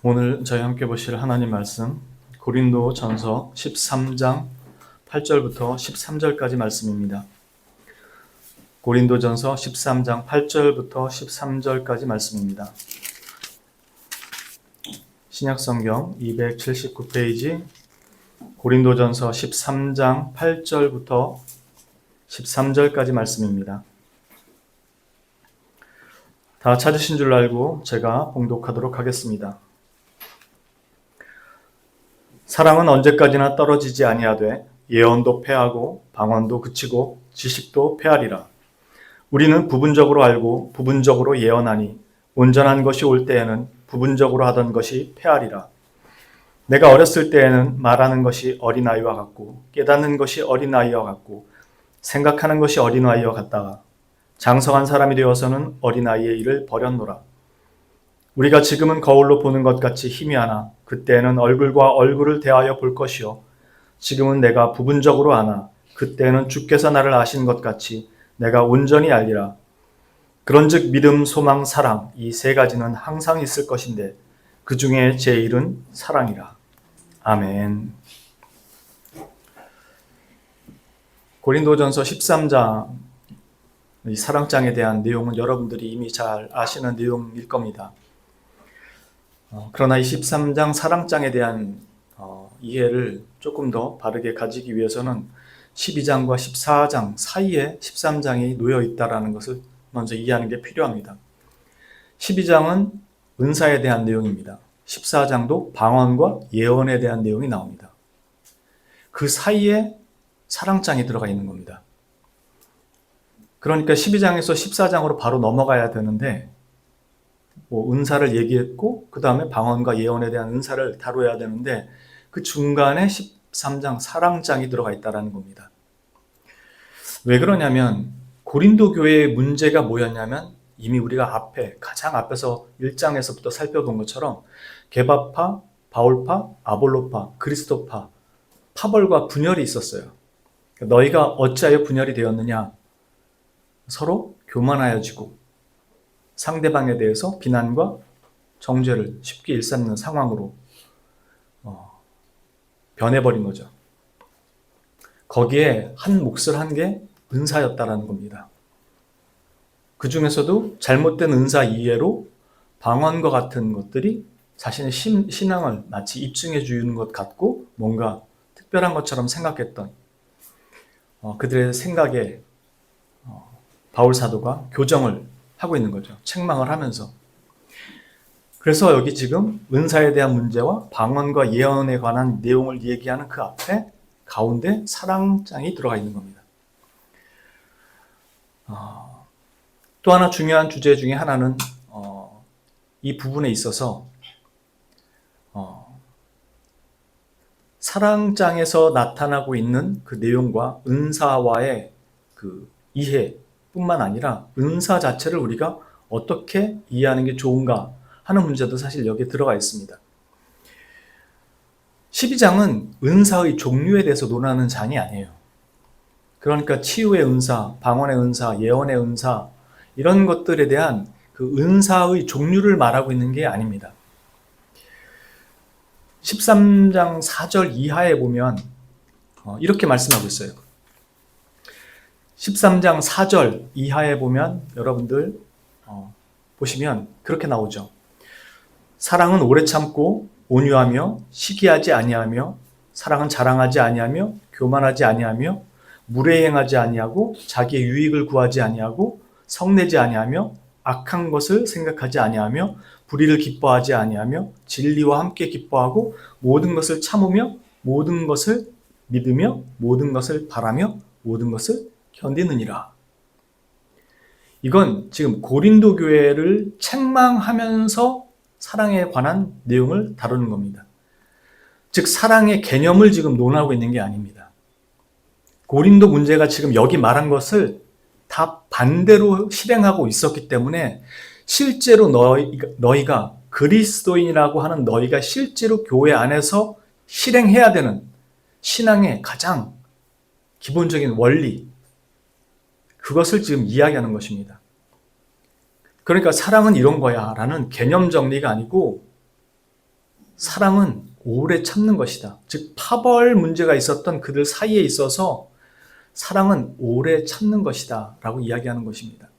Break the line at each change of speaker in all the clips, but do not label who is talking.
오늘 저희 함께 보실 하나님 말씀 고린도전서 13장 8절부터 13절까지 말씀입니다. 고린도전서 13장 8절부터 13절까지 말씀입니다. 신약성경 279페이지 고린도전서 13장 8절부터 13절까지 말씀입니다. 다 찾으신 줄 알고 제가 봉독하도록 하겠습니다. 사랑은 언제까지나 떨어지지 아니하되 예언도 패하고 방언도 그치고 지식도 패하리라. 우리는 부분적으로 알고 부분적으로 예언하니 온전한 것이 올 때에는 부분적으로 하던 것이 패하리라. 내가 어렸을 때에는 말하는 것이 어린아이와 같고 깨닫는 것이 어린아이와 같고 생각하는 것이 어린아이와 같다가 장성한 사람이 되어서는 어린아이의 일을 버렸노라. 우리가 지금은 거울로 보는 것 같이 희미하나 그때는 얼굴과 얼굴을 대하여 볼 것이요 지금은 내가 부분적으로 아나 그때는 주께서 나를 아신 것 같이 내가 온전히 알리라. 그런즉 믿음, 소망, 사랑 이 세 가지는 항상 있을 것인데 그 중에 제일은 사랑이라. 아멘. 고린도전서 13장 이 사랑장에 대한 내용은 여러분들이 이미 잘 아시는 내용일 겁니다. 그러나 이 13장 사랑장에 대한 이해를 조금 더 바르게 가지기 위해서는 12장과 14장 사이에 13장이 놓여 있다는 것을 먼저 이해하는 게 필요합니다. 12장은 은사에 대한 내용입니다. 14장도 방언과 예언에 대한 내용이 나옵니다. 그 사이에 사랑장이 들어가 있는 겁니다. 그러니까 12장에서 14장으로 바로 넘어가야 되는데 은사를 얘기했고 그 다음에 방언과 예언에 대한 은사를 다뤄야 되는데 그 중간에 13장 사랑장이 들어가 있다는 겁니다. 왜 그러냐면 고린도 교회의 문제가 뭐였냐면 이미 우리가 가장 앞에서 1장에서부터 살펴본 것처럼 게바파, 바울파, 아볼로파, 그리스도파, 파벌과 분열이 있었어요. 너희가 어찌하여 분열이 되었느냐? 서로 교만하여지고 상대방에 대해서 비난과 정죄를 쉽게 일삼는 상황으로 변해버린 거죠. 거기에 한 몫을 한 게 은사였다라는 겁니다. 그 중에서도 잘못된 은사 이해로 방언과 같은 것들이 자신의 신앙을 마치 입증해 주는 것 같고 뭔가 특별한 것처럼 생각했던 그들의 생각에 바울 사도가 교정을 하고 있는 거죠. 책망을 하면서. 그래서 여기 지금 은사에 대한 문제와 방언과 예언에 관한 내용을 얘기하는 그 앞에 가운데 사랑장이 들어가 있는 겁니다. 또 하나 중요한 주제 중에 하나는 이 부분에 있어서 사랑장에서 나타나고 있는 그 내용과 은사와의 그 이해뿐만 아니라 은사 자체를 우리가 어떻게 이해하는 게 좋은가 하는 문제도 사실 여기에 들어가 있습니다. 12장은 은사의 종류에 대해서 논하는 장이 아니에요. 그러니까 치유의 은사, 방언의 은사, 예언의 은사 이런 것들에 대한 그 은사의 종류를 말하고 있는 게 아닙니다. 13장 4절 이하에 보면 이렇게 말씀하고 있어요. 13장 4절 이하에 보면 여러분들 보시면 그렇게 나오죠. 사랑은 오래 참고 온유하며 시기하지 아니하며 사랑은 자랑하지 아니하며 교만하지 아니하며 무례행하지 아니하고 자기의 유익을 구하지 아니하고 성내지 아니하며 악한 것을 생각하지 아니하며 불의를 기뻐하지 아니하며 진리와 함께 기뻐하고 모든 것을 참으며 모든 것을 믿으며 모든 것을 바라며 모든 것을 견디느니라. 이건 지금 고린도 교회를 책망하면서 사랑에 관한 내용을 다루는 겁니다. 즉 사랑의 개념을 지금 논하고 있는 게 아닙니다. 고린도 문제가 지금 여기 말한 것을 다 반대로 실행하고 있었기 때문에 실제로 너희가 그리스도인이라고 하는 너희가 실제로 교회 안에서 실행해야 되는 신앙의 가장 기본적인 원리, 그것을 지금 이야기하는 것입니다. 그러니까 사랑은 이런 거야 라는 개념 정리가 아니고 사랑은 오래 참는 것이다. 즉 파벌 문제가 있었던 그들 사이에 있어서 사랑은 오래 참는 것이다 라고 이야기하는 것입니다.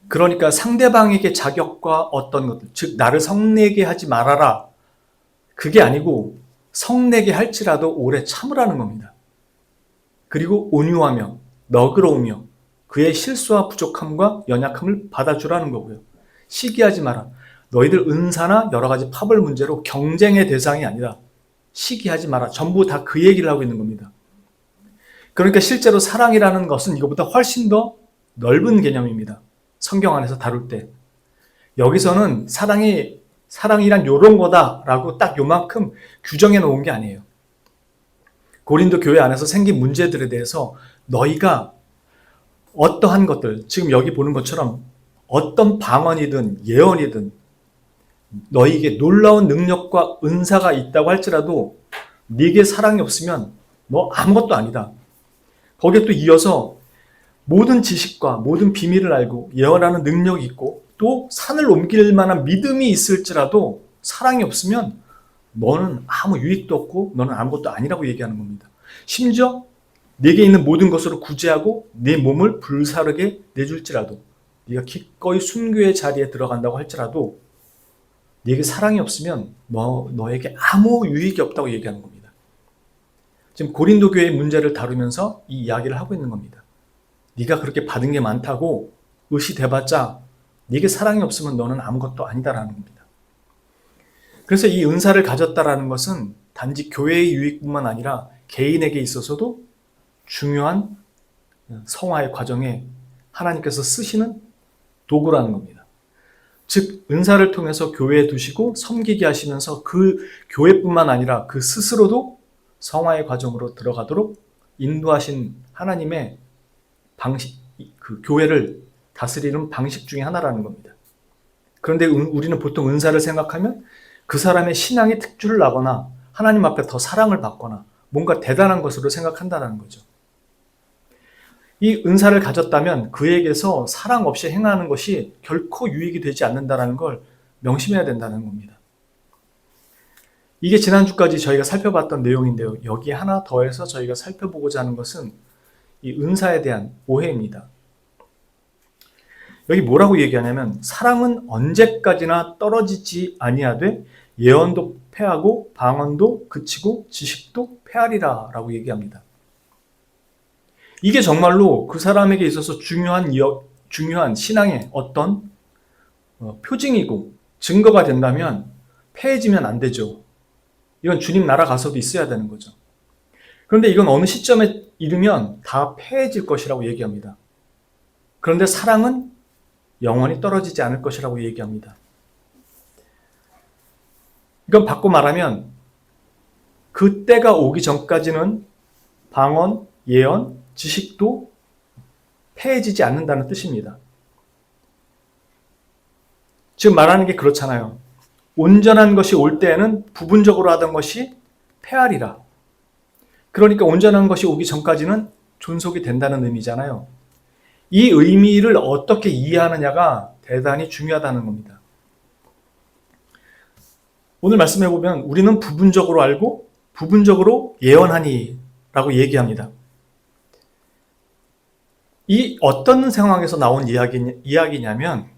그러니까 상대방에게 자격과 어떤 것들, 즉 나를 성내게 하지 말아라, 그게 아니고 성내게 할지라도 오래 참으라는 겁니다. 그리고 온유하며 너그러우며 그의 실수와 부족함과 연약함을 받아주라는 거고요. 시기하지 마라. 너희들 은사나 여러 가지 파벌 문제로 경쟁의 대상이 아니라 시기하지 마라. 전부 다 그 얘기를 하고 있는 겁니다. 그러니까 실제로 사랑이라는 것은 이것보다 훨씬 더 넓은 개념입니다. 성경 안에서 다룰 때. 여기서는 사랑이란 요런 거다라고 딱 요만큼 규정해 놓은 게 아니에요. 고린도 교회 안에서 생긴 문제들에 대해서 너희가 어떠한 것들, 지금 여기 보는 것처럼 어떤 방언이든 예언이든 너희에게 놀라운 능력과 은사가 있다고 할지라도 네게 사랑이 없으면 너 아무것도 아니다. 거기에 또 이어서 모든 지식과 모든 비밀을 알고 예언하는 능력이 있고 또 산을 옮길 만한 믿음이 있을지라도 사랑이 없으면 너는 아무 유익도 없고 너는 아무것도 아니라고 얘기하는 겁니다. 심지어 네게 있는 모든 것으로 구제하고 네 몸을 불사르게 내줄지라도 네가 기꺼이 순교의 자리에 들어간다고 할지라도 네게 사랑이 없으면 너에게 아무 유익이 없다고 얘기하는 겁니다. 지금 고린도 교회의 문제를 다루면서 이 이야기를 하고 있는 겁니다. 네가 그렇게 받은 게 많다고 의시돼봤자 네게 사랑이 없으면 너는 아무것도 아니다라는 겁니다. 그래서 이 은사를 가졌다라는 것은 단지 교회의 유익뿐만 아니라 개인에게 있어서도 중요한 성화의 과정에 하나님께서 쓰시는 도구라는 겁니다. 즉 은사를 통해서 교회에 두시고 섬기게 하시면서 그 교회뿐만 아니라 그 스스로도 성화의 과정으로 들어가도록 인도하신 하나님의 방식, 그 교회를 다스리는 방식 중에 하나라는 겁니다. 그런데 우리는 보통 은사를 생각하면 그 사람의 신앙이 특주를 나거나 하나님 앞에 더 사랑을 받거나 뭔가 대단한 것으로 생각한다는 거죠. 이 은사를 가졌다면 그에게서 사랑 없이 행하는 것이 결코 유익이 되지 않는다는 걸 명심해야 된다는 겁니다. 이게 지난주까지 저희가 살펴봤던 내용인데요. 여기에 하나 더해서 저희가 살펴보고자 하는 것은 이 은사에 대한 오해입니다. 여기 뭐라고 얘기하냐면 사랑은 언제까지나 떨어지지 아니하되 예언도 패하고 방언도 그치고 지식도 패하리라 라고 얘기합니다. 이게 정말로 그 사람에게 있어서 중요한 신앙의 어떤 표징이고 증거가 된다면 패해지면 안 되죠. 이건 주님 나라 가서도 있어야 되는 거죠. 그런데 이건 어느 시점에 이르면 다 패해질 것이라고 얘기합니다. 그런데 사랑은 영원히 떨어지지 않을 것이라고 얘기합니다. 이건 바꿔 말하면 그 때가 오기 전까지는 방언, 예언, 지식도 패해지지 않는다는 뜻입니다. 지금 말하는 게 그렇잖아요. 온전한 것이 올 때에는 부분적으로 하던 것이 패하리라. 그러니까 온전한 것이 오기 전까지는 존속이 된다는 의미잖아요. 이 의미를 어떻게 이해하느냐가 대단히 중요하다는 겁니다. 오늘 말씀해 보면 우리는 부분적으로 알고 부분적으로 예언하니 라고 얘기합니다. 이 어떤 상황에서 나온 이야기냐면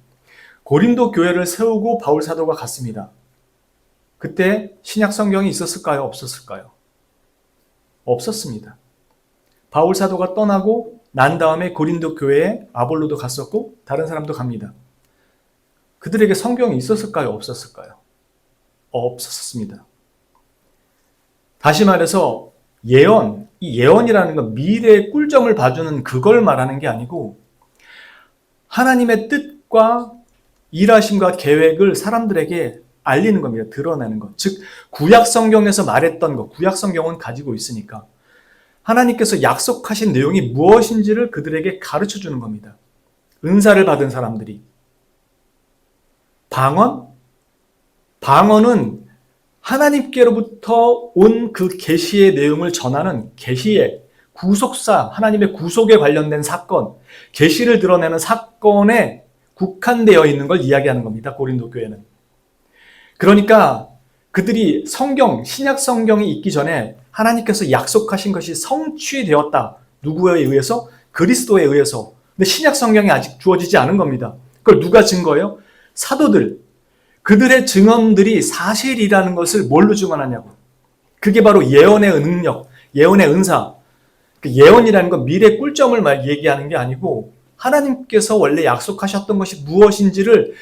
고린도 교회를 세우고 바울 사도가 갔습니다. 그때 신약 성경이 있었을까요? 없었을까요? 없었습니다. 바울 사도가 떠나고 난 다음에 고린도 교회에 아볼로도 갔었고 다른 사람도 갑니다. 그들에게 성경이 있었을까요? 없었을까요? 없었습니다. 다시 말해서 이 예언이라는 건 미래의 꿀점을 봐주는 그걸 말하는 게 아니고 하나님의 뜻과 일하심과 계획을 사람들에게 알리는 겁니다. 드러내는 것. 즉 구약 성경에서 말했던 것, 구약 성경은 가지고 있으니까 하나님께서 약속하신 내용이 무엇인지를 그들에게 가르쳐 주는 겁니다. 은사를 받은 사람들이. 방언은 하나님께로부터 온 그 계시의 내용을 전하는 계시의 구속사, 하나님의 구속에 관련된 사건, 계시를 드러내는 사건에 국한되어 있는 걸 이야기하는 겁니다. 고린도 교회는. 그러니까 그들이 신약 성경이 있기 전에 하나님께서 약속하신 것이 성취되었다. 누구에 의해서? 그리스도에 의해서. 근데 신약 성경이 아직 주어지지 않은 겁니다. 그걸 누가 증거해요? 사도들. 그들의 증언들이 사실이라는 것을 뭘로 증언하냐고. 그게 바로 예언의 능력, 예언의 은사. 그 예언이라는 건 미래 꿀점을 얘기하는 게 아니고 하나님께서 원래 약속하셨던 것이 무엇인지를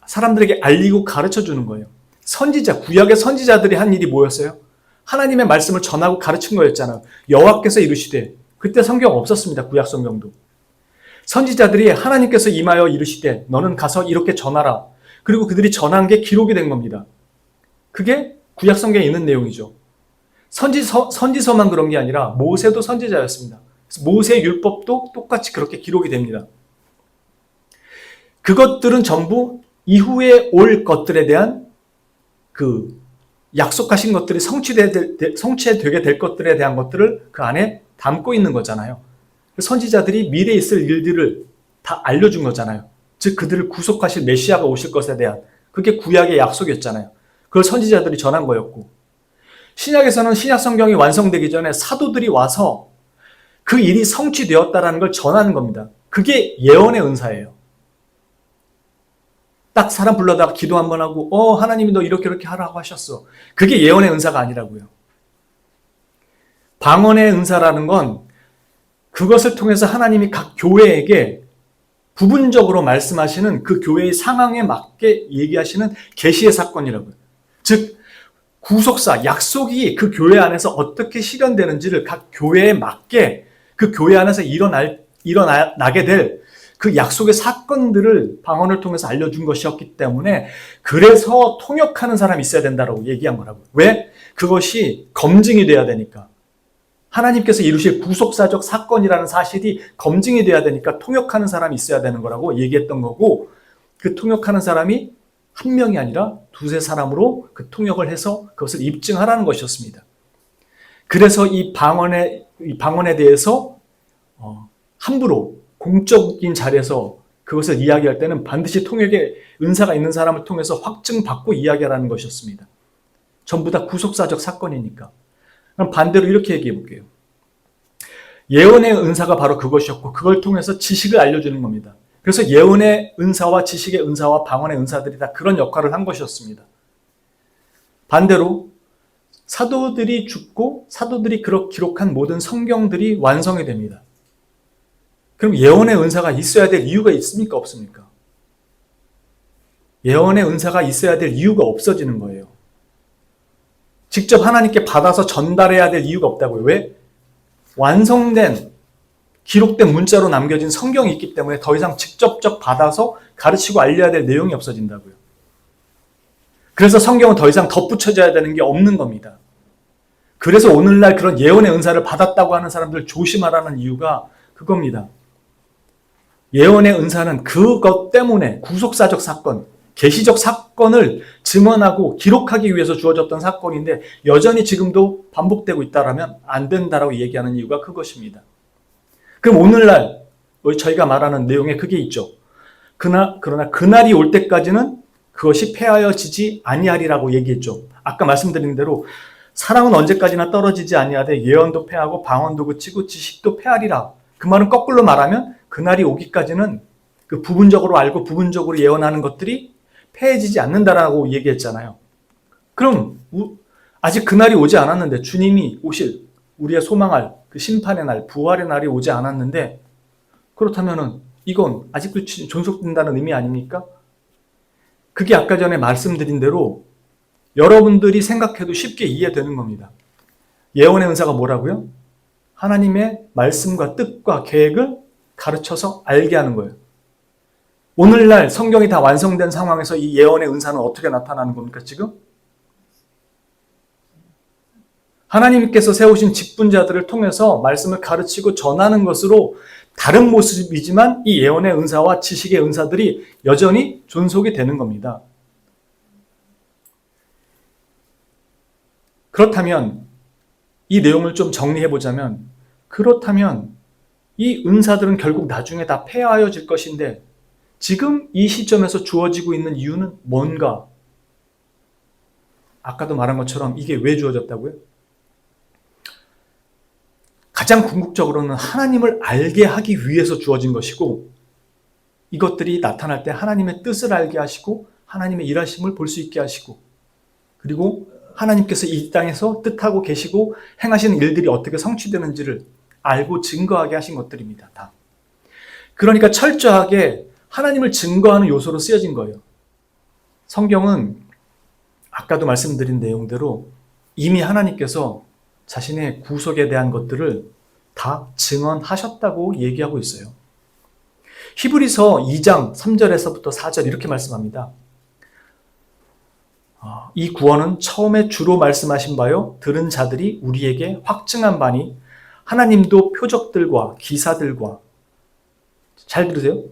사람들에게 알리고 가르쳐 주는 거예요. 선지자, 구약의 선지자들이 한 일이 뭐였어요? 하나님의 말씀을 전하고 가르친 거였잖아요. 여호와께서 이르시되, 그때 성경 없었습니다. 구약 성경도. 선지자들이 하나님께서 임하여 이르시되 너는 가서 이렇게 전하라. 그리고 그들이 전한 게 기록이 된 겁니다. 그게 구약 성경에 있는 내용이죠. 선지서만 그런 게 아니라 모세도 선지자였습니다. 그래서 모세의 율법도 똑같이 그렇게 기록이 됩니다. 그것들은 전부 이후에 올 것들에 대한 그 약속하신 것들이 성취되게 될 것들에 대한 것들을 그 안에 담고 있는 거잖아요. 선지자들이 미래에 있을 일들을 다 알려준 거잖아요. 즉 그들을 구속하실 메시아가 오실 것에 대한, 그게 구약의 약속이었잖아요. 그걸 선지자들이 전한 거였고, 신약에서는 신약 성경이 완성되기 전에 사도들이 와서 그 일이 성취되었다는 걸 전하는 겁니다. 그게 예언의 은사예요. 딱 사람 불러다가 기도 한번 하고 하나님이 너 이렇게 하라고 하셨어. 그게 예언의 은사가 아니라고요. 방언의 은사라는 건 그것을 통해서 하나님이 각 교회에게 부분적으로 말씀하시는 그 교회의 상황에 맞게 얘기하시는 계시의 사건이라고요. 즉 구속사, 약속이 그 교회 안에서 어떻게 실현되는지를 각 교회에 맞게 그 교회 안에서 일어나게 될 그 약속의 사건들을 방언을 통해서 알려준 것이었기 때문에, 그래서 통역하는 사람이 있어야 된다고 얘기한 거라고요. 왜? 그것이 검증이 돼야 되니까. 하나님께서 이루실 구속사적 사건이라는 사실이 검증이 돼야 되니까 통역하는 사람이 있어야 되는 거라고 얘기했던 거고, 그 통역하는 사람이 한 명이 아니라 두세 사람으로 그 통역을 해서 그것을 입증하라는 것이었습니다. 그래서 이 방언에 대해서 함부로 공적인 자리에서 그것을 이야기할 때는 반드시 통역의 은사가 있는 사람을 통해서 확증받고 이야기하라는 것이었습니다. 전부 다 구속사적 사건이니까. 그럼 반대로 이렇게 얘기해 볼게요. 예언의 은사가 바로 그것이었고, 그걸 통해서 지식을 알려주는 겁니다. 그래서 예언의 은사와 지식의 은사와 방언의 은사들이 다 그런 역할을 한 것이었습니다. 반대로 사도들이 죽고 사도들이 기록한 모든 성경들이 완성이 됩니다. 그럼 예언의 은사가 있어야 될 이유가 있습니까? 없습니까? 예언의 은사가 있어야 될 이유가 없어지는 거예요. 직접 하나님께 받아서 전달해야 될 이유가 없다고요. 왜? 완성된, 기록된 문자로 남겨진 성경이 있기 때문에 더 이상 직접적 받아서 가르치고 알려야 될 내용이 없어진다고요. 그래서 성경은 더 이상 덧붙여져야 되는 게 없는 겁니다. 그래서 오늘날 그런 예언의 은사를 받았다고 하는 사람들 조심하라는 이유가 그겁니다. 예언의 은사는 그것 때문에 구속사적 사건, 계시적 사건을 증언하고 기록하기 위해서 주어졌던 사건인데 여전히 지금도 반복되고 있다라면 안 된다라고 얘기하는 이유가 그것입니다. 그럼 오늘날 저희가 말하는 내용에 그게 있죠. 그러나 그날이 올 때까지는 그것이 폐하여지지 아니하리라고 얘기했죠. 아까 말씀드린 대로 사랑은 언제까지나 떨어지지 아니하되 예언도 폐하고 방언도 그치고 지식도 폐하리라. 그 말은 거꾸로 말하면 그날이 오기까지는 그 부분적으로 알고 부분적으로 예언하는 것들이 폐해지지 않는다라고 얘기했잖아요. 그럼 아직 그날이 오지 않았는데, 주님이 오실 우리의 소망할 그 심판의 날, 부활의 날이 오지 않았는데, 그렇다면은 이건 아직도 존속된다는 의미 아닙니까? 그게 아까 전에 말씀드린 대로 여러분들이 생각해도 쉽게 이해되는 겁니다. 예언의 은사가 뭐라고요? 하나님의 말씀과 뜻과 계획을 가르쳐서 알게 하는 거예요. 오늘날 성경이 다 완성된 상황에서 이 예언의 은사는 어떻게 나타나는 겁니까, 지금? 하나님께서 세우신 직분자들을 통해서 말씀을 가르치고 전하는 것으로 다른 모습이지만 이 예언의 은사와 지식의 은사들이 여전히 존속이 되는 겁니다. 그렇다면 이 내용을 좀 정리해 보자면, 그렇다면 이 은사들은 결국 나중에 다 폐하여질 것인데 지금 이 시점에서 주어지고 있는 이유는 뭔가? 아까도 말한 것처럼 이게 왜 주어졌다고요? 가장 궁극적으로는 하나님을 알게 하기 위해서 주어진 것이고, 이것들이 나타날 때 하나님의 뜻을 알게 하시고 하나님의 일하심을 볼 수 있게 하시고, 그리고 하나님께서 이 땅에서 뜻하고 계시고 행하시는 일들이 어떻게 성취되는지를 알고 증거하게 하신 것들입니다. 다. 그러니까 철저하게 하나님을 증거하는 요소로 쓰여진 거예요. 성경은 아까도 말씀드린 내용대로 이미 하나님께서 자신의 구속에 대한 것들을 다 증언하셨다고 얘기하고 있어요. 히브리서 2장 3절에서부터 4절 이렇게 말씀합니다. 이 구원은 처음에 주로 말씀하신 바요 들은 자들이 우리에게 확증한 바니 하나님도 표적들과 기사들과, 잘 들으세요.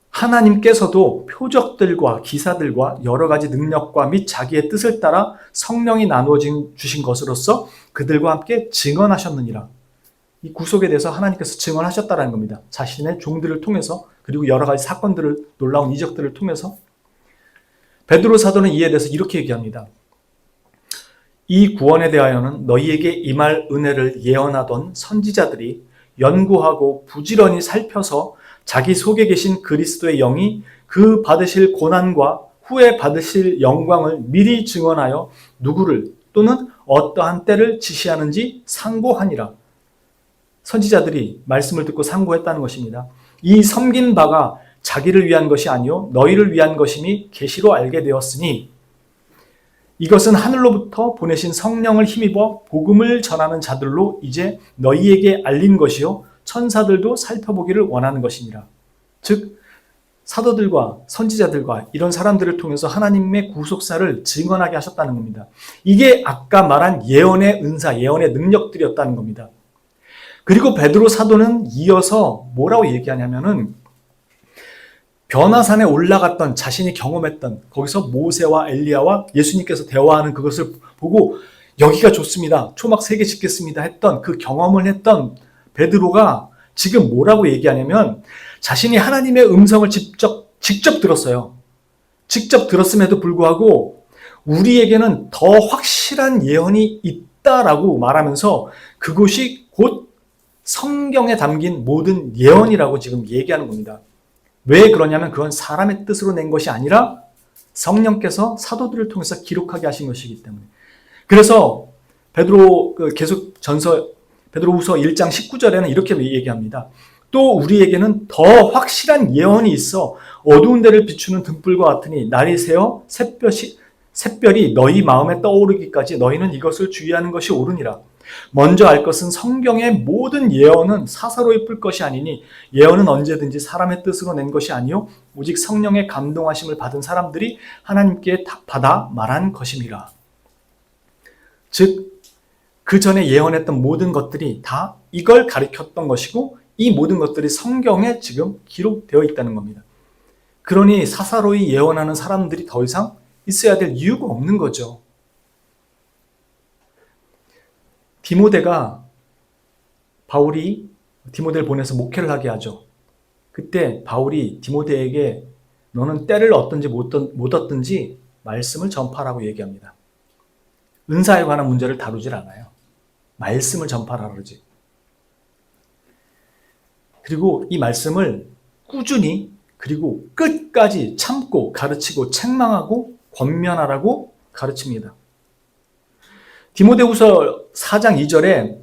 하나님께서도 표적들과 기사들과 여러 가지 능력과 및 자기의 뜻을 따라 성령이 나누어 주신 것으로서 그들과 함께 증언하셨느니라. 이 구속에 대해서 하나님께서 증언하셨다는 겁니다. 자신의 종들을 통해서, 그리고 여러 가지 사건들을, 놀라운 이적들을 통해서. 베드로 사도는 이에 대해서 이렇게 얘기합니다. 이 구원에 대하여는 너희에게 임할 은혜를 예언하던 선지자들이 연구하고 부지런히 살펴서 자기 속에 계신 그리스도의 영이 그 받으실 고난과 후에 받으실 영광을 미리 증언하여 누구를 또는 어떠한 때를 지시하는지 상고하니라. 선지자들이 말씀을 듣고 상고했다는 것입니다. 이 섬긴 바가 자기를 위한 것이 아니요 너희를 위한 것임이 계시로 알게 되었으니 이것은 하늘로부터 보내신 성령을 힘입어 복음을 전하는 자들로 이제 너희에게 알린 것이요 천사들도 살펴보기를 원하는 것이니라. 즉 사도들과 선지자들과 이런 사람들을 통해서 하나님의 구속사를 증언하게 하셨다는 겁니다. 이게 아까 말한 예언의 은사, 예언의 능력들이었다는 겁니다. 그리고 베드로 사도는 이어서 뭐라고 얘기하냐면은 변화산에 올라갔던, 자신이 경험했던, 거기서 모세와 엘리야와 예수님께서 대화하는 그것을 보고 여기가 좋습니다, 초막 3개 짓겠습니다 했던 그 경험을 했던 베드로가 지금 뭐라고 얘기하냐면 자신이 하나님의 음성을 직접 들었어요. 직접 들었음에도 불구하고 우리에게는 더 확실한 예언이 있다라고 말하면서 그것이 곧 성경에 담긴 모든 예언이라고 지금 얘기하는 겁니다. 왜 그러냐면 그건 사람의 뜻으로 낸 것이 아니라 성령께서 사도들을 통해서 기록하게 하신 것이기 때문에. 그래서 베드로후서 1장 19절에는 이렇게 얘기합니다. 또 우리에게는 더 확실한 예언이 있어 어두운 데를 비추는 등불과 같으니 날이 새어 샛별이 너희 마음에 떠오르기까지 너희는 이것을 주의하는 것이 옳으니라. 먼저 알 것은 성경의 모든 예언은 사사로이 뿔 것이 아니니 예언은 언제든지 사람의 뜻으로 낸 것이 아니요 오직 성령의 감동하심을 받은 사람들이 하나님께 받아 말한 것임이라. 즉 그 전에 예언했던 모든 것들이 다 이걸 가리켰던 것이고 이 모든 것들이 성경에 지금 기록되어 있다는 겁니다. 그러니 사사로이 예언하는 사람들이 더 이상 있어야 될 이유가 없는 거죠. 바울이 디모데를 보내서 목회를 하게 하죠. 그때 바울이 디모데에게 너는 때를 얻든지 못 얻든지 말씀을 전파하라고 얘기합니다. 은사에 관한 문제를 다루질 않아요. 말씀을 전파하라 그러지. 그리고 이 말씀을 꾸준히 그리고 끝까지 참고 가르치고 책망하고 권면하라고 가르칩니다. 디모데후서 4장 2절에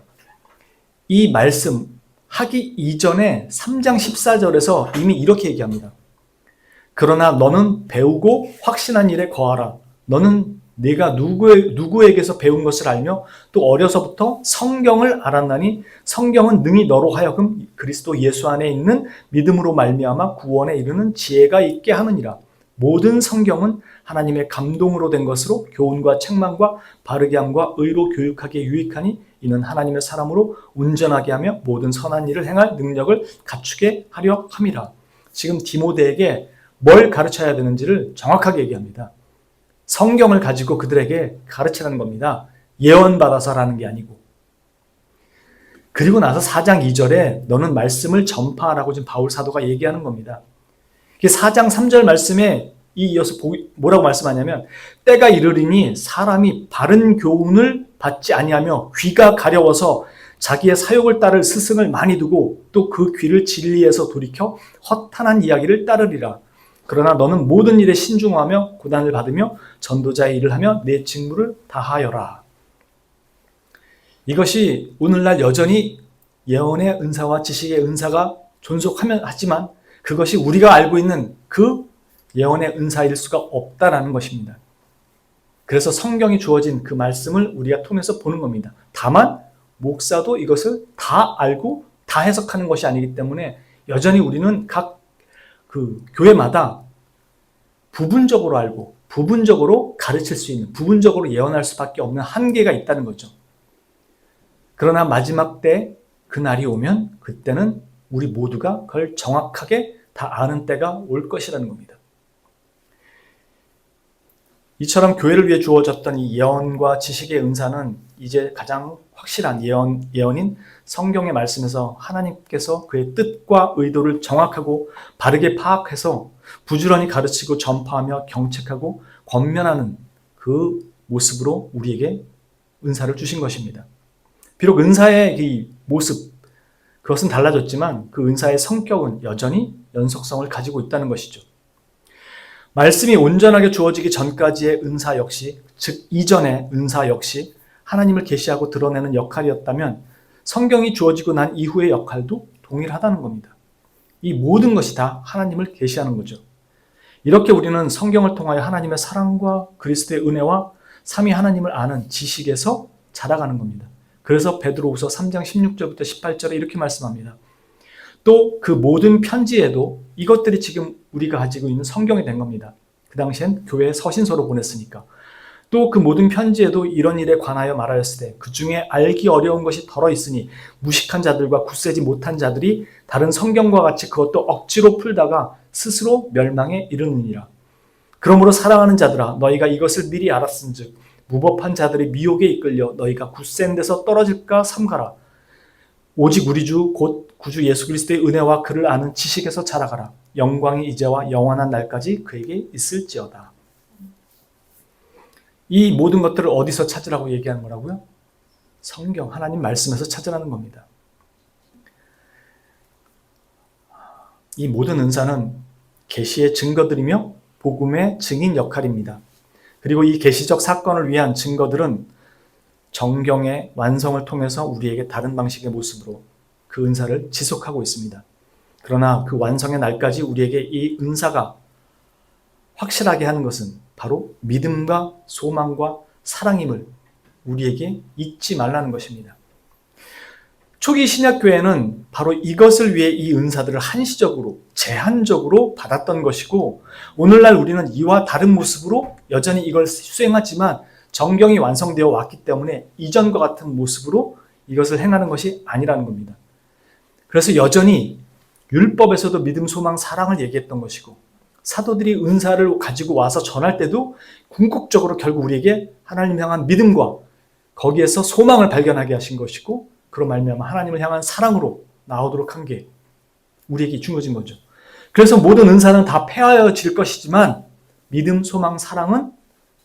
이 말씀 하기 이전에 3장 14절에서 이미 이렇게 얘기합니다. 그러나 너는 배우고 확신한 일에 거하라. 너는 네가 누구에게서 배운 것을 알며 또 어려서부터 성경을 알았나니 성경은 능히 너로 하여금 그리스도 예수 안에 있는 믿음으로 말미암아 구원에 이르는 지혜가 있게 하느니라. 모든 성경은 하나님의 감동으로 된 것으로 교훈과 책망과 바르게 함과 의로 교육하기에 유익하니 이는 하나님의 사람으로 온전하게 하며 모든 선한 일을 행할 능력을 갖추게 하려 함이라. 지금 디모데에게 뭘 가르쳐야 되는지를 정확하게 얘기합니다. 성경을 가지고 그들에게 가르치라는 겁니다. 예언받아서라는 게 아니고. 그리고 나서 4장 2절에 너는 말씀을 전파하라고 지금 바울 사도가 얘기하는 겁니다. 4장 3절 말씀에 이어서 뭐라고 말씀하냐면 때가 이르리니 사람이 바른 교훈을 받지 아니하며 귀가 가려워서 자기의 사욕을 따를 스승을 많이 두고 또 그 귀를 진리에서 돌이켜 허탄한 이야기를 따르리라. 그러나 너는 모든 일에 신중하며 고난을 받으며 전도자의 일을 하며 내 직무를 다하여라. 이것이 오늘날 여전히 예언의 은사와 지식의 은사가 존속하지만 그것이 우리가 알고 있는 그 예언의 은사일 수가 없다라는 것입니다. 그래서 성경이 주어진 그 말씀을 우리가 통해서 보는 겁니다. 다만 목사도 이것을 다 알고 다 해석하는 것이 아니기 때문에 여전히 우리는 각 그 교회마다 부분적으로 알고 부분적으로 가르칠 수 있는, 부분적으로 예언할 수밖에 없는 한계가 있다는 거죠. 그러나 마지막 때 그 날이 오면 그때는 우리 모두가 그걸 정확하게 다 아는 때가 올 것이라는 겁니다. 이처럼 교회를 위해 주어졌던 이 예언과 지식의 은사는 이제 가장 확실한 예언인 성경의 말씀에서 하나님께서 그의 뜻과 의도를 정확하고 바르게 파악해서 부지런히 가르치고 전파하며 경책하고 권면하는 그 모습으로 우리에게 은사를 주신 것입니다. 비록 은사의 이 모습, 그것은 달라졌지만 그 은사의 성격은 여전히 연속성을 가지고 있다는 것이죠. 말씀이 온전하게 주어지기 전까지의 은사 역시, 즉 이전의 은사 역시 하나님을 계시하고 드러내는 역할이었다면 성경이 주어지고 난 이후의 역할도 동일하다는 겁니다. 이 모든 것이 다 하나님을 계시하는 거죠. 이렇게 우리는 성경을 통하여 하나님의 사랑과 그리스도의 은혜와 삼위 하나님을 아는 지식에서 자라가는 겁니다. 그래서 베드로후서 3장 16절부터 18절에 이렇게 말씀합니다. 또 그 모든 편지에도 이것들이 지금 우리가 가지고 있는 성경이 된 겁니다. 그 당시엔 교회에 서신서로 보냈으니까. 또 그 모든 편지에도 이런 일에 관하여 말하였으되 그 중에 알기 어려운 것이 덜어 있으니 무식한 자들과 굳세지 못한 자들이 다른 성경과 같이 그것도 억지로 풀다가 스스로 멸망에 이르느니라. 그러므로 사랑하는 자들아 너희가 이것을 미리 알았은즉 무법한 자들의 미혹에 이끌려 너희가 굳센 데서 떨어질까 삼가라. 오직 우리 주 곧 구주 예수 그리스도의 은혜와 그를 아는 지식에서 자라가라. 영광이 이제와 영원한 날까지 그에게 있을지어다. 이 모든 것들을 어디서 찾으라고 얘기하는 거라고요? 성경, 하나님 말씀에서 찾으라는 겁니다. 이 모든 은사는 계시의 증거들이며 복음의 증인 역할입니다. 그리고 이 계시적 사건을 위한 증거들은 정경의 완성을 통해서 우리에게 다른 방식의 모습으로 그 은사를 지속하고 있습니다. 그러나 그 완성의 날까지 우리에게 이 은사가 확실하게 하는 것은 바로 믿음과 소망과 사랑임을 우리에게 잊지 말라는 것입니다. 초기 신약교회는 바로 이것을 위해 이 은사들을 한시적으로, 제한적으로 받았던 것이고 오늘날 우리는 이와 다른 모습으로 여전히 이걸 수행하지만 정경이 완성되어 왔기 때문에 이전과 같은 모습으로 이것을 행하는 것이 아니라는 겁니다. 그래서 여전히 율법에서도 믿음, 소망, 사랑을 얘기했던 것이고 사도들이 은사를 가지고 와서 전할 때도 궁극적으로 결국 우리에게 하나님 향한 믿음과 거기에서 소망을 발견하게 하신 것이고 그로 말미암아 하나님을 향한 사랑으로 나오도록 한 게 우리에게 주어진 거죠. 그래서 모든 은사는 다 폐하여질 것이지만 믿음, 소망, 사랑은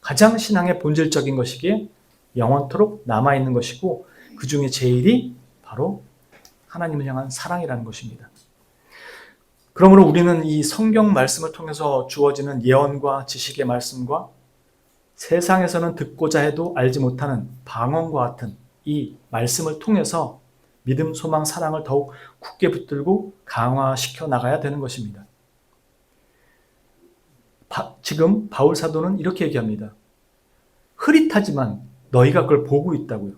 가장 신앙의 본질적인 것이기에 영원토록 남아있는 것이고 그 중에 제일이 바로 하나님을 향한 사랑이라는 것입니다. 그러므로 우리는 이 성경 말씀을 통해서 주어지는 예언과 지식의 말씀과 세상에서는 듣고자 해도 알지 못하는 방언과 같은 이 말씀을 통해서 믿음, 소망, 사랑을 더욱 굳게 붙들고 강화시켜 나가야 되는 것입니다. 지금 바울 사도는 이렇게 얘기합니다. 흐릿하지만 너희가 그걸 보고 있다고요.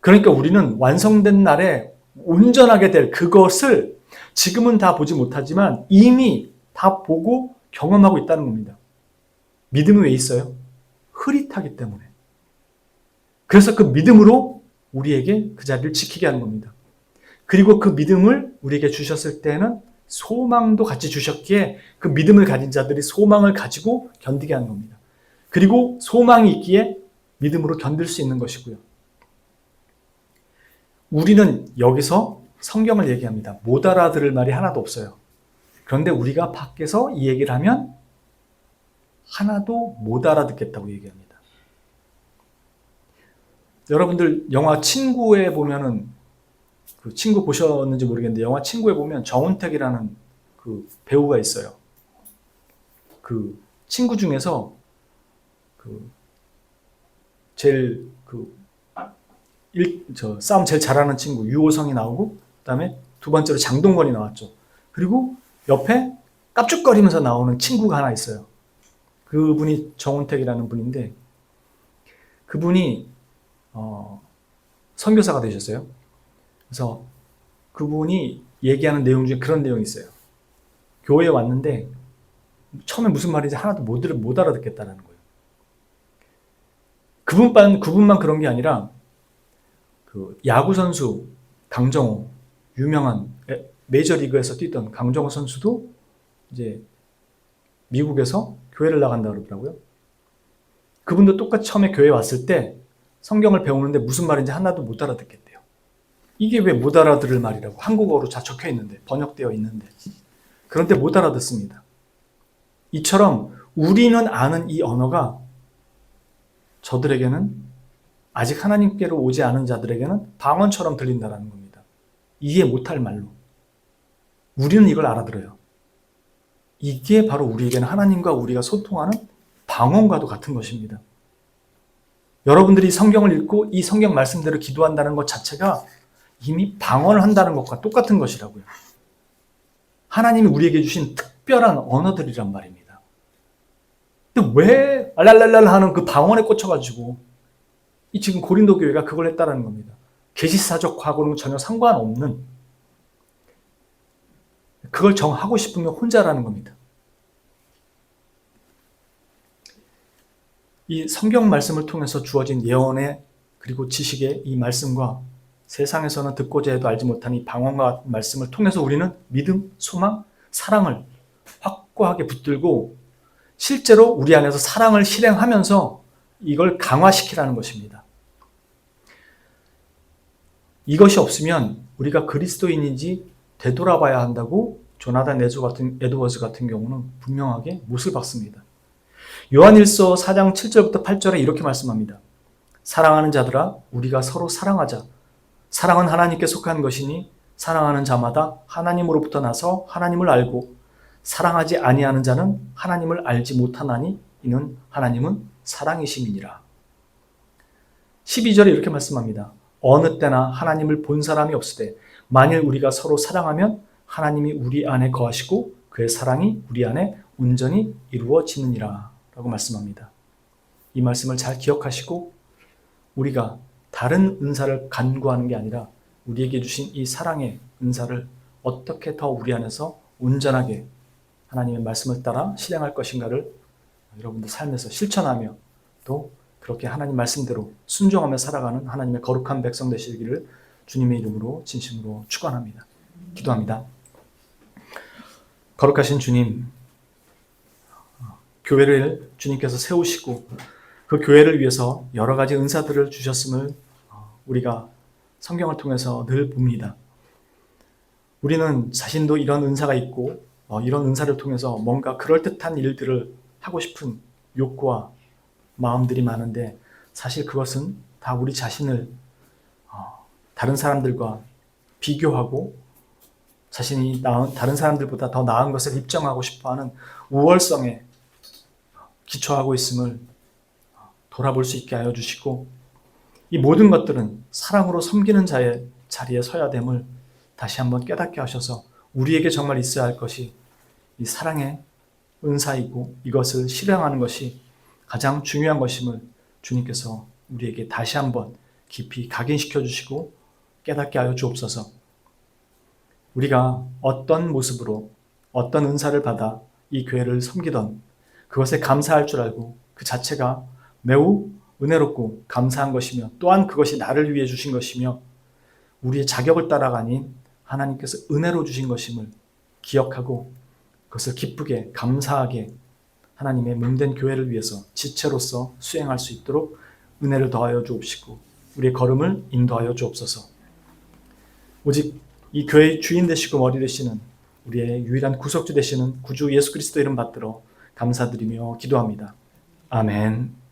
그러니까 우리는 완성된 날에 온전하게 될 그것을 지금은 다 보지 못하지만 이미 다 보고 경험하고 있다는 겁니다. 믿음이 왜 있어요? 흐릿하기 때문에. 그래서 그 믿음으로 우리에게 그 자리를 지키게 하는 겁니다. 그리고 그 믿음을 우리에게 주셨을 때는 소망도 같이 주셨기에 그 믿음을 가진 자들이 소망을 가지고 견디게 하는 겁니다. 그리고 소망이 있기에 믿음으로 견딜 수 있는 것이고요. 우리는 여기서 성경을 얘기합니다. 못 알아들을 말이 하나도 없어요. 그런데 우리가 밖에서 이 얘기를 하면 하나도 못 알아듣겠다고 얘기합니다. 여러분들 영화 친구에 보면은, 그 친구 보셨는지 모르겠는데 영화 친구에 보면 정운택이라는 그 배우가 있어요. 그 친구 중에서 그 제일 싸움 제일 잘하는 친구 유호성이 나오고, 그다음에 두 번째로 장동건이 나왔죠. 그리고 옆에 깝죽거리면서 나오는 친구가 하나 있어요. 그분이 정운택이라는 분인데, 그분이 선교사가 되셨어요. 그래서 그분이 얘기하는 내용 중에 그런 내용이 있어요. 교회에 왔는데 처음에 무슨 말인지 하나도 못 알아듣겠다는 거예요. 그분만 그런 게 아니라 그 야구 선수 강정호, 유명한 메이저리그에서 뛰던 강정호 선수도 이제 미국에서 교회를 나간다 그러더라고요. 그분도 똑같이 처음에 교회에 왔을 때 성경을 배우는데 무슨 말인지 하나도 못 알아듣겠대요. 이게 왜 못 알아들을 말이라고, 한국어로 다 적혀 있는데, 번역되어 있는데, 그런데 못 알아듣습니다. 이처럼 우리는 아는 이 언어가 저들에게는, 아직 하나님께로 오지 않은 자들에게는 방언처럼 들린다는 겁니다. 이해 못할 말로. 우리는 이걸 알아들어요. 이게 바로 우리에게는 하나님과 우리가 소통하는 방언과도 같은 것입니다. 여러분들이 성경을 읽고 이 성경 말씀대로 기도한다는 것 자체가 이미 방언을 한다는 것과 똑같은 것이라고요. 하나님이 우리에게 주신 특별한 언어들이란 말입니다. 근데 왜 알랄랄랄 하는 그 방언에 꽂혀가지고 이 지금 고린도 교회가 그걸 했다는 겁니다. 계시사적하고는 전혀 상관없는, 그걸 정하고 싶으면 혼자라는 겁니다. 이 성경 말씀을 통해서 주어진 예언의 그리고 지식의 이 말씀과 세상에서는 듣고자 해도 알지 못한 이 방언과 말씀을 통해서 우리는 믿음, 소망, 사랑을 확고하게 붙들고 실제로 우리 안에서 사랑을 실행하면서 이걸 강화시키라는 것입니다. 이것이 없으면 우리가 그리스도인인지 되돌아봐야 한다고 조나단 에드워즈 같은 경우는 분명하게 못을 박습니다. 요한일서 4장 7절부터 8절에 이렇게 말씀합니다. 사랑하는 자들아, 우리가 서로 사랑하자. 사랑은 하나님께 속한 것이니 사랑하는 자마다 하나님으로부터 나서 하나님을 알고, 사랑하지 아니하는 자는 하나님을 알지 못하나니 이는 하나님은 사랑이심이니라. 12절에 이렇게 말씀합니다. 어느 때나 하나님을 본 사람이 없으되 만일 우리가 서로 사랑하면 하나님이 우리 안에 거하시고 그의 사랑이 우리 안에 온전히 이루어지느니라 라고 말씀합니다. 이 말씀을 잘 기억하시고 우리가 다른 은사를 간구하는 게 아니라 우리에게 주신 이 사랑의 은사를 어떻게 더 우리 안에서 온전하게 하나님의 말씀을 따라 실행할 것인가를 여러분들 삶에서 실천하며 또 그렇게 하나님 말씀대로 순종하며 살아가는 하나님의 거룩한 백성 되시기를 주님의 이름으로 진심으로 축원합니다. 기도합니다. 거룩하신 주님, 교회를 주님께서 세우시고 그 교회를 위해서 여러 가지 은사들을 주셨음을 우리가 성경을 통해서 늘 봅니다. 우리는 자신도 이런 은사가 있고 이런 은사를 통해서 뭔가 그럴듯한 일들을 하고 싶은 욕구와 마음들이 많은데 사실 그것은 다 우리 자신을 다른 사람들과 비교하고 자신이 다른 사람들보다 더 나은 것을 입증하고 싶어하는 우월성에 기초하고 있음을 돌아볼 수 있게 하여 주시고 이 모든 것들은 사랑으로 섬기는 자의 자리에 서야 됨을 다시 한번 깨닫게 하셔서 우리에게 정말 있어야 할 것이 이 사랑의 은사이고 이것을 실행하는 것이 가장 중요한 것임을 주님께서 우리에게 다시 한번 깊이 각인시켜 주시고 깨닫게 하여 주옵소서. 우리가 어떤 모습으로 어떤 은사를 받아 이 교회를 섬기던 그것에 감사할 줄 알고 그 자체가 매우 은혜롭고 감사한 것이며 또한 그것이 나를 위해 주신 것이며 우리의 자격을 따라가 아닌 하나님께서 은혜로 주신 것임을 기억하고 그것을 기쁘게 감사하게 하나님의 몸된 교회를 위해서 지체로서 수행할 수 있도록 은혜를 더하여 주옵시고 우리의 걸음을 인도하여 주옵소서. 오직 이 교회의 주인 되시고 머리 되시는 우리의 유일한 구속주 되시는 구주 예수 그리스도 이름 받들어 감사드리며 기도합니다. 아멘.